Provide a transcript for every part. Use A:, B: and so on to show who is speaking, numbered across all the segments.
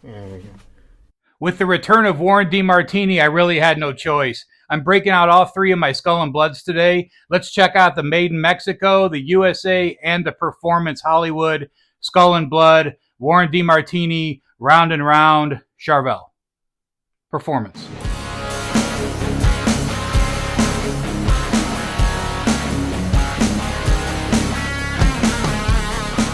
A: There we go.
B: With the return of Warren DeMartini, I really had no choice. I'm breaking out all three of my Skull and Bloods today. Let's check out the Made in Mexico, the USA, and the Performance Hollywood Skull and Blood, Warren DeMartini, Round and Round, Charvel. Performance.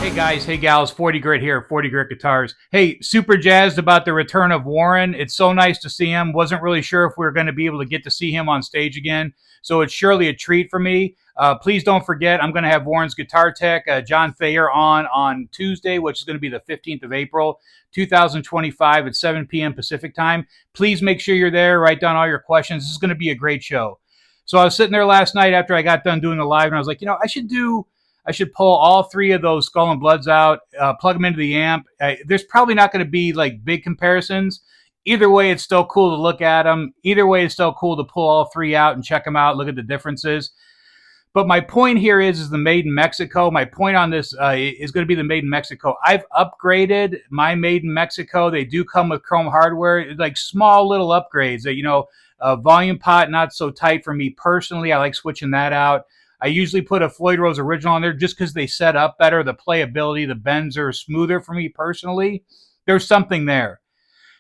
B: Hey guys, hey gals, 40 Grit here, 40 Grit Guitars. Hey, super jazzed about the return of Warren. It's so nice to see him. Wasn't really sure if we were going to be able to get to see him on stage again, so it's surely a treat for me. Please don't forget, I'm going to have Warren's guitar tech, John Thayer, on Tuesday, which is going to be the 15th of April, 2025 at 7 p.m. Pacific time. Please make sure you're there. Write down all your questions. This is going to be a great show. So I was sitting there last night after I got done doing the live, and I was like, I should pull all three of those Skull and Bloods out, plug them into the amp. There's probably not going to be like big comparisons. Either way, it's still cool to look at them. Either way, it's still cool to pull all three out and check them out, look at the differences. But my point here is the Made in Mexico. My point on this is going to be the Made in Mexico. I've upgraded my Made in Mexico. They do come with chrome hardware, like small little upgrades. Volume pot not so tight for me personally. I like switching that out. I usually put a Floyd Rose original on there just because they set up better. The playability, the bends are smoother for me personally. There's something there.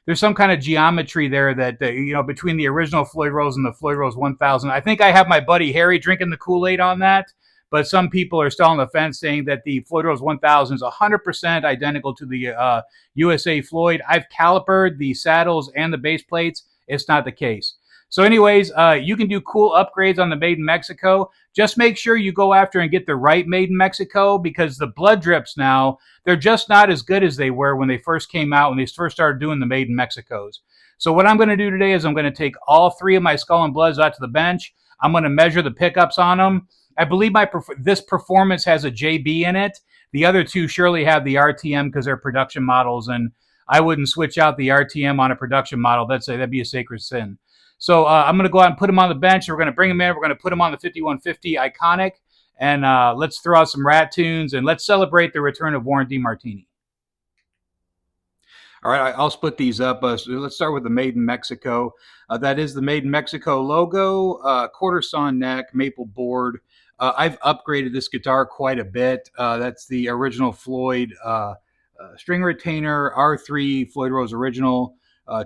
B: There's some kind of geometry there that, between the original Floyd Rose and the Floyd Rose 1000. I think I have my buddy Harry drinking the Kool-Aid on that, but some people are still on the fence saying that the Floyd Rose 1000 is 100% identical to the USA Floyd. I've calipered the saddles and the base plates. It's not the case. So anyways, you can do cool upgrades on the Made in Mexico. Just make sure you go after and get the right Made in Mexico, because the blood drips now, they're just not as good as they were when they first came out, when they first started doing the Made in Mexicos. So what I'm going to do today is I'm going to take all three of my Skull and Bloods out to the bench. I'm going to measure the pickups on them. I believe this Performance has a JB in it. The other two surely have the RTM because they're production models, and I wouldn't switch out the RTM on a production model. That'd be a sacred sin. So I'm going to go out and put him on the bench. We're going to bring him in. We're going to put him on the 5150 Iconic. And let's throw out some rat tunes, and let's celebrate the return of Warren DeMartini. All right, I'll split these up. So let's start with the Made in Mexico. That is the Made in Mexico logo, quarter sawn neck, maple board. I've upgraded this guitar quite a bit. That's the original Floyd string retainer, R3 Floyd Rose original.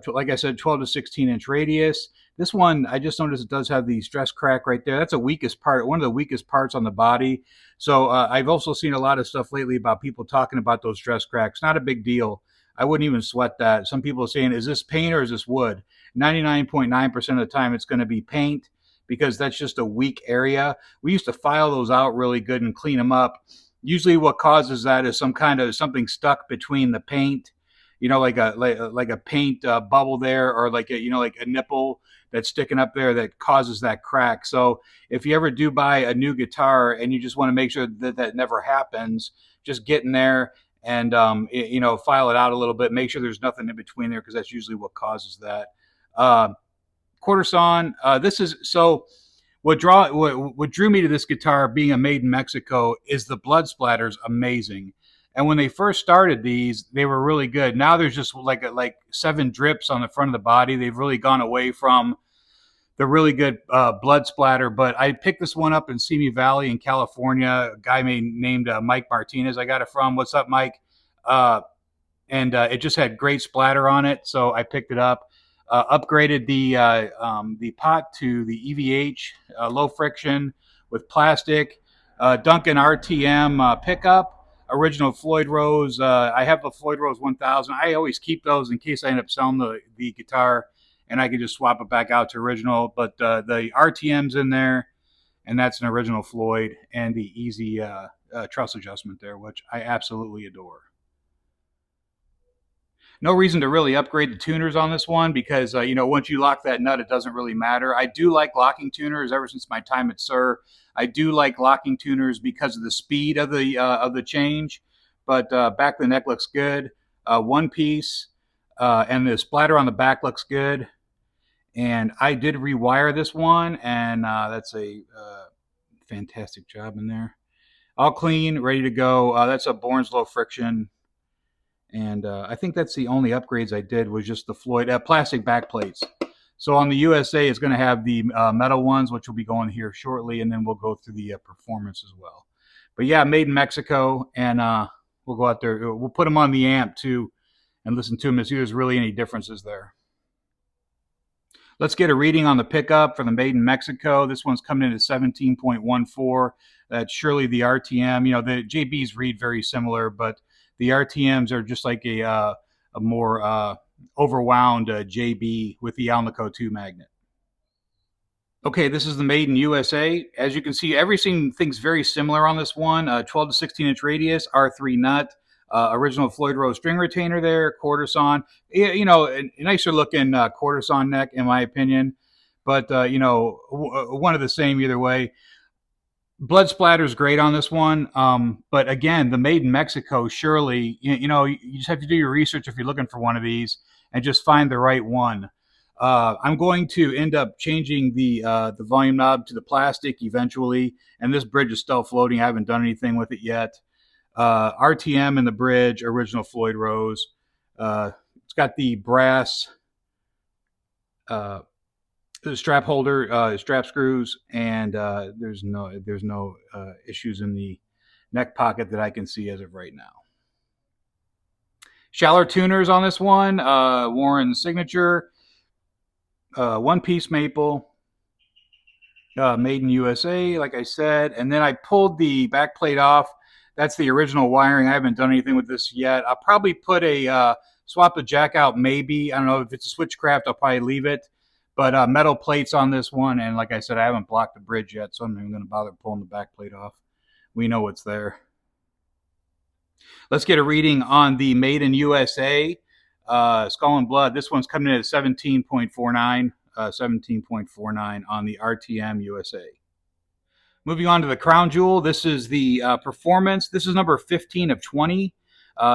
B: Like I said, 12 to 16 inch radius. This one, I just noticed it does have the stress crack right there. That's the weakest part, one of the weakest parts on the body. So I've also seen a lot of stuff lately about people talking about those stress cracks. Not a big deal. I wouldn't even sweat that. Some people are saying, is this paint or is this wood? 99.9% of the time, it's going to be paint, because that's just a weak area. We used to file those out really good and clean them up. Usually what causes that is something stuck between the paint, like a paint bubble there, or like a nipple that's sticking up there that causes that crack. So if you ever do buy a new guitar and you just want to make sure that that never happens, just get in there and file it out a little bit. Make sure there's nothing in between there, because that's usually what causes that. Quarter sawn. This is so. What drew me to this guitar, being a Made in Mexico, is the blood splatters amazing. And when they first started these, they were really good. Now there's just like 7 drips on the front of the body. They've really gone away from the really good blood splatter. But I picked this one up in Simi Valley in California. A guy named Mike Martinez. I got it from. What's up, Mike? And it just had great splatter on it, so I picked it up. Upgraded the pot to the EVH low friction with plastic. Duncan RTM pickup. Original Floyd Rose. I have the Floyd Rose 1000. I always keep those in case I end up selling the guitar, and I can just swap it back out to original. But the RTM's in there, and that's an original Floyd, and the easy truss adjustment there, which I absolutely adore. No reason to really upgrade the tuners on this one, because once you lock that nut, it doesn't really matter. I do like locking tuners ever since my time at Sir. I do like locking tuners because of the speed of the change. But back of the neck looks good. One piece, and the splatter on the back looks good. And I did rewire this one, and that's a fantastic job in there. All clean, ready to go. That's a Bourne's low friction. And I think that's the only upgrades I did was just the Floyd plastic back plates. So on the USA, it's going to have the metal ones, which will be going here shortly, and then we'll go through the performance as well. But yeah, made in Mexico, and we'll go out there. We'll put them on the amp too, and listen to them to see if there's really any differences there. Let's get a reading on the pickup for the made in Mexico. This one's coming in at 17.14. That's surely the RTM. You know, the JBs read very similar, but the RTMs are just like a more overwound JB with the Alnico 2 magnet. Okay, this is the made in USA. As you can see, everything's very similar on this one. 12 to 16 inch radius, R3 nut, original Floyd Rose string retainer there, quarter sawn. You know, a nicer looking quarter sawn neck, in my opinion. But, you know, one of the same either way. Blood splatter is great on this one. But again, the made in Mexico, surely, you know, you just have to do your research if you're looking for one of these and just find the right one. I'm going to end up changing the volume knob to the plastic eventually, and this bridge is still floating. I haven't done anything with it yet. RTM in the bridge, original Floyd Rose. It's got the brass the strap holder, strap screws, and there's no issues in the neck pocket that I can see as of right now. Shallow tuners on this one, Warren signature. One piece maple, made in USA, like I said. And then I pulled the back plate off. That's the original wiring. I haven't done anything with this yet. I'll probably put swap the jack out maybe. I don't know if it's a switchcraft, I'll probably leave it. But metal plates on this one. And like I said, I haven't blocked the bridge yet, so I'm not even going to bother pulling the back plate off. We know what's there. Let's get a reading on the made in USA. Skull and Blood. This one's coming in at 17.49, 17.49 on the RTM USA. Moving on to the crown jewel. This is the Performance. This is number 15 of 20.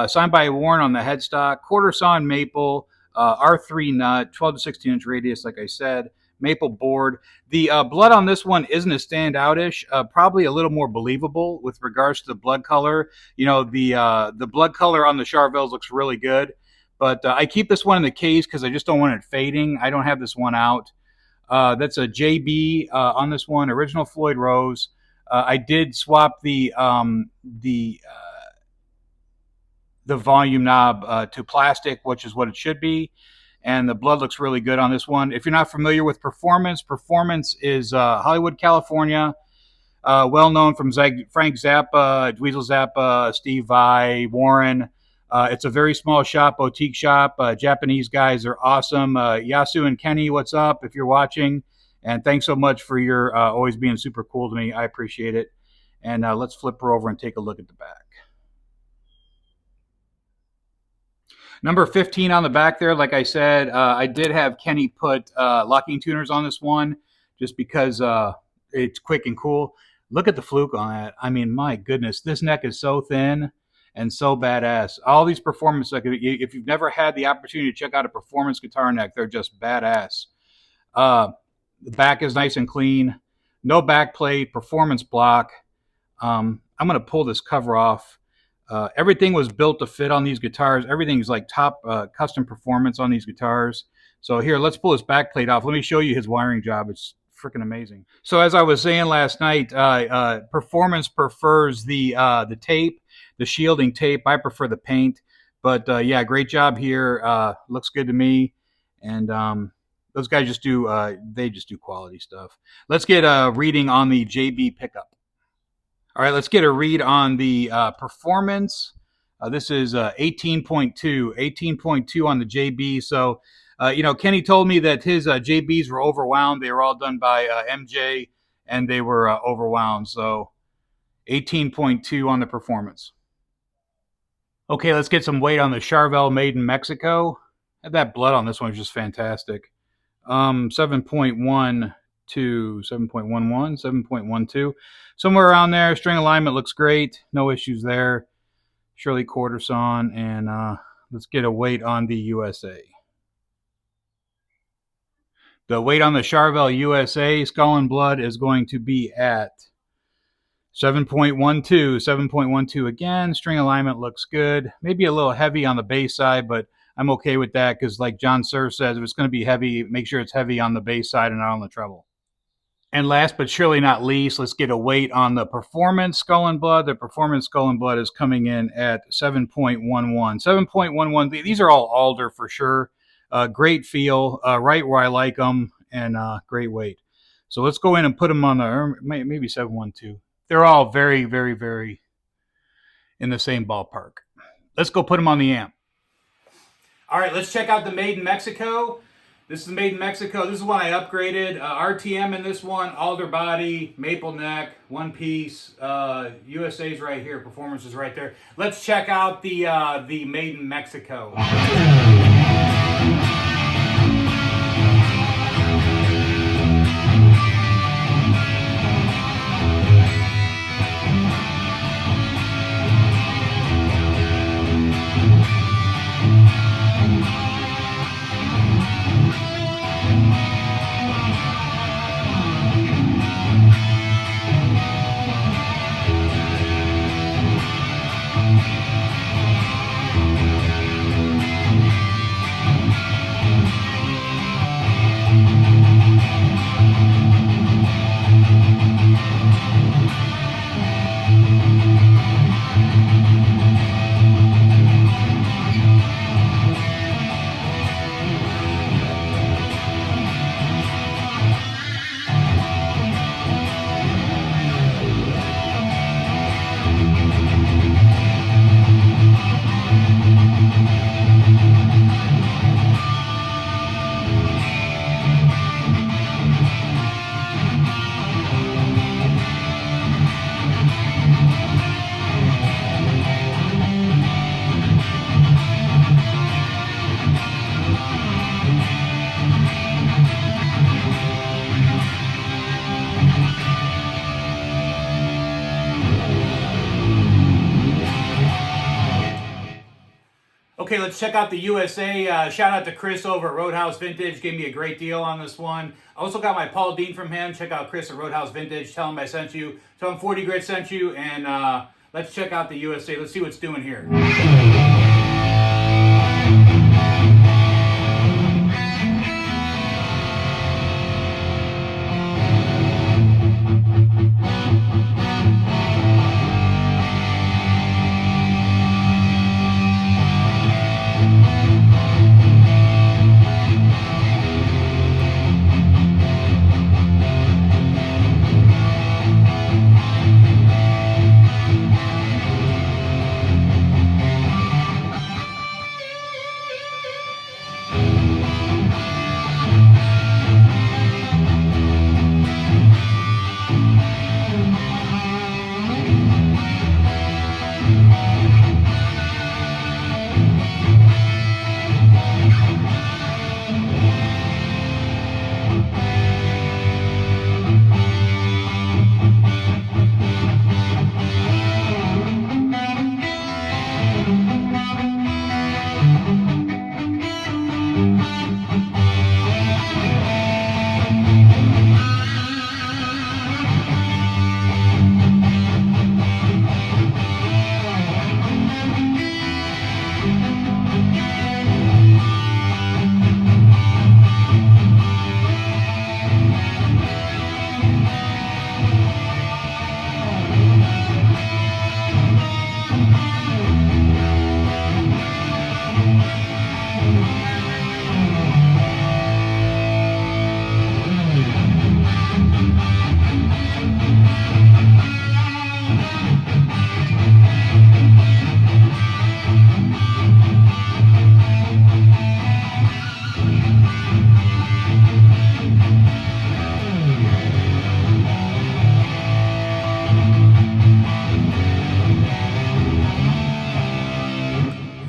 B: Signed by Warren on the headstock. Quarter sawn maple, R3 nut, 12 to 16 inch radius, like I said. Maple board. The blood on this one isn't as standoutish. Probably a little more believable with regards to the blood color. You know, the blood color on the Charvels looks really good. But I keep this one in the case because I just don't want it fading. I don't have this one out. That's a JB on this one, original Floyd Rose. I did swap the volume knob to plastic, which is what it should be. And the blood looks really good on this one. If you're not familiar with Performance, Performance is Hollywood, California. Well known from Frank Zappa, Dweezil Zappa, Steve Vai, Warren. It's a very small shop, boutique shop. Japanese guys are awesome. Yasu and Kenny, what's up if you're watching? And thanks so much for your always being super cool to me. I appreciate it. And let's flip her over and take a look at the back. Number 15 on the back there, like I said, I did have Kenny put locking tuners on this one just because it's quick and cool. Look at the fluke on that. I mean, my goodness, this neck is so thin and so badass. All these Performance, like if you've never had the opportunity to check out a Performance guitar neck, they're just badass. The back is nice and clean. No back plate, Performance block. I'm going to pull this cover off. Everything was built to fit on these guitars. Everything's like top custom performance on these guitars. So here, let's pull this back plate off. Let me show you his wiring job. It's freaking amazing. So as I was saying last night, Performance prefers the tape, the shielding tape. I prefer the paint. But yeah, great job here. Looks good to me. And those guys just do quality stuff. Let's get a reading on the JB pickup. All right, let's get a read on the Performance. This is 18.2, 18.2 on the JB. So, you know, Kenny told me that his JBs were overwound. They were all done by MJ, and they were overwound. So, 18.2 on the Performance. Okay, let's get some weight on the Charvel made in Mexico. That blood on this one is just fantastic. 7.1 to 7.11, 7.12, somewhere around there. String alignment looks great, no issues there. Surely quarter sawn, and let's get a weight on the USA. The weight on the Charvel USA Skull and Blood is going to be at 7.12, 7.12 again. String alignment looks good. Maybe a little heavy on the bass side, but I'm okay with that because, like John Sir says, if it's going to be heavy, make sure it's heavy on the bass side and not on the treble. And last but surely not least, let's get a weight on the Performance Skull and Blood. The Performance Skull and Blood is coming in at 7.11. 7.11, these are all alder for sure. Great feel, right where I like them, and great weight. So let's go in and put them on the, maybe 712. They're all very, very, very in the same ballpark. Let's go put them on the amp. All right, let's check out the Made in Mexico. This is the Made in Mexico. This is one I upgraded. RTM in this one, alder body, maple neck, one piece. USA's right here. Performance is right there. Let's check out the Made in Mexico. Okay, let's check out the USA. Shout out to Chris over at Roadhouse Vintage. Gave me a great deal on this one. I also got my Paul Dean from him. Check out Chris at Roadhouse Vintage. Tell him I sent you. Tell him 40 Grit sent you. And let's check out the USA. Let's see what's doing here.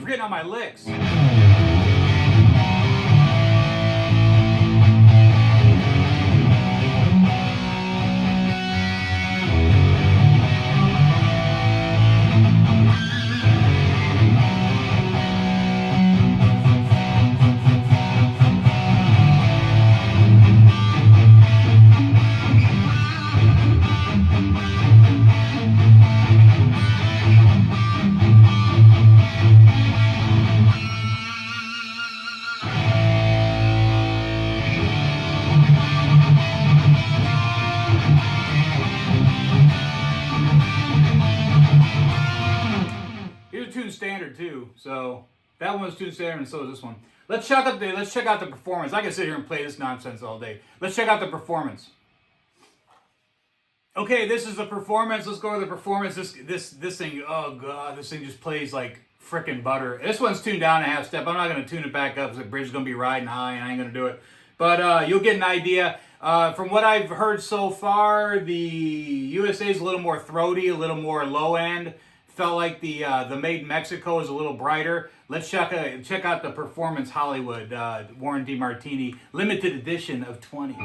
B: Forgetting on my licks. So that one was tuned standard, and so is this one. Let's check out the performance. I can sit here and play this nonsense all day. Let's check out the performance. Okay, this is the performance. Let's go to the performance. This thing. Oh god, this thing just plays like frickin' butter. This one's tuned down a half step. I'm not gonna tune it back up because the bridge is gonna be riding high, and I ain't gonna do it. But you'll get an idea. From what I've heard so far, the USA is a little more throaty, a little more low end. Felt like the Made in Mexico is a little brighter. Let's check out the Performance Hollywood Warren DeMartini limited edition of 20.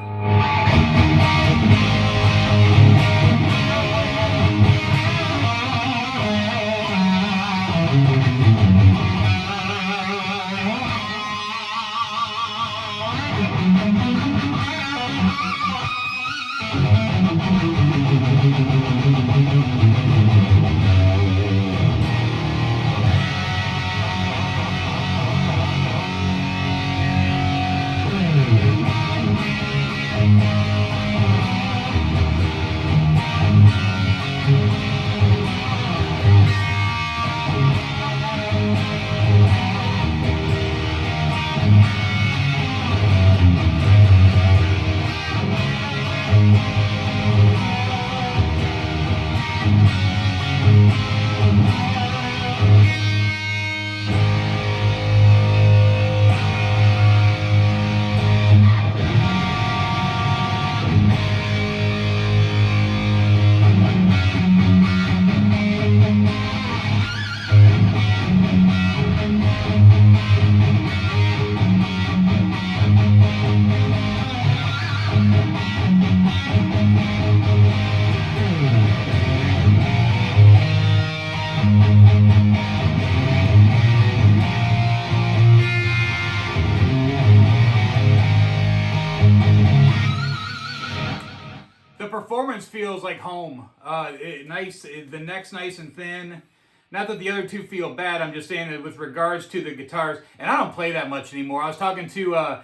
B: The performance feels like home. The neck's nice and thin. Not that the other two feel bad. I'm just saying that with regards to the guitars, and I don't play that much anymore. I was talking to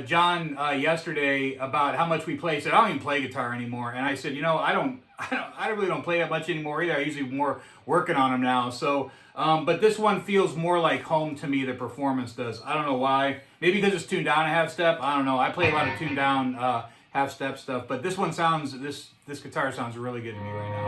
B: John yesterday about how much we play. He said I don't even play guitar anymore, and I said, I really don't play that much anymore either. I usually more working on them now. So, but this one feels more like home to me. The performance does. I don't know why. Maybe because it's tuned down a half step. I don't know. I play a lot of tuned down half step stuff, but this one sounds this guitar sounds really good to me right now.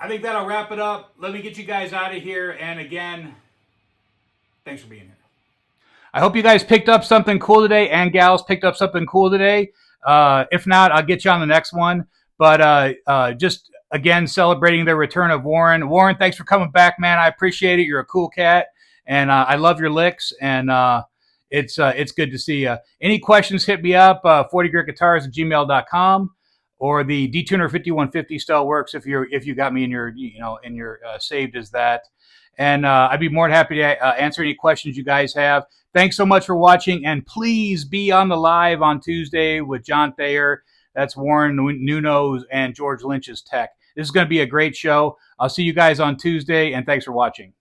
B: I think that'll wrap it up. Let me get you guys out of here. And again, thanks for being here. I hope you guys picked up something cool today, and gals picked up something cool today. If not, I'll get you on the next one. But just, again, celebrating the return of Warren. Warren, thanks for coming back, man. I appreciate it. You're a cool cat. And I love your licks. And it's good to see you. Any questions, hit me up, 40gritguitars@gmail.com. Or the DTuner 5150 still works if you got me in your saved as that. And I'd be more than happy to answer any questions you guys have. Thanks so much for watching, and please be on the live on Tuesday with John Thayer. That's Warren Nuno's and George Lynch's tech. This is going to be a great show. I'll see you guys on Tuesday, and thanks for watching.